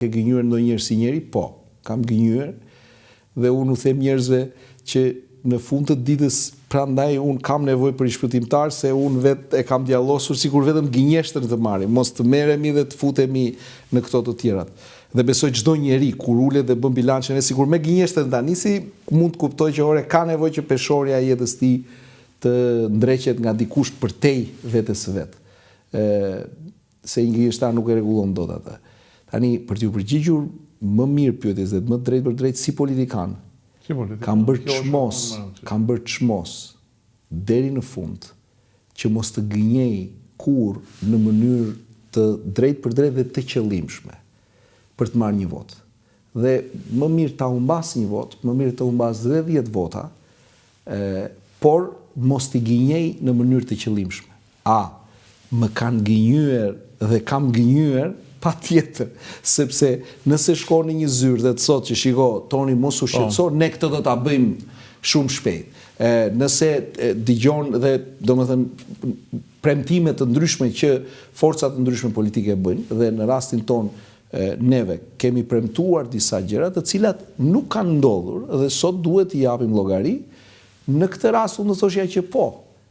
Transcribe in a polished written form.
Ke gënjur ndonjëherë si njeri? Po, kam gënjur dhe unë u them njerëzve që në fund të ditës prandaj unë kam nevojë për shpëtimtar se unë vetë e kam djallosur sikur vetëm gënjeshtër të marrim, mos të merremi dhe të futemi në këto të tjerat. Dhe besoj çdo njeri kur ulet dhe bën bilancin e sikur me gënjeshtër tani si mund të kuptoj që ore ka nevojë që peshorja e jetës tij të ndreqet nga dikush përtej vetes së vet. Se një gënjeshtar nuk e rregullon dot atë. Tani, për t'ju përgjigjur më mirë pyetjes dhe më drejt për drejt si politikan, kam bërë çmos deri në fund që mos të gënjej kur në mënyrë të drejt për drejt dhe të qëllimshme për të marrë një vot. Dhe më mirë ta humbas një vot, më mirë të humbas dhe 10 vota, por mos t'i gënjej në mënyrë të qëllimshme. Më kanë gënjyer dhe kam gënjyer pa tjetër, sepse nëse shkon në një zyrë dhe të thotë që shiko, Toni mos u shqetëso, ne këtë do ta bëjmë shumë shpejt. Nëse dëgjon dhe domethënë premtime të ndryshme që forcat të ndryshme politike bëjnë dhe në rastin ton neve kemi premtuar disa gjëra të cilat nuk kanë ndodhur dhe sot duhet t'i japim llogari, në këtë rast unë do thoshja që po.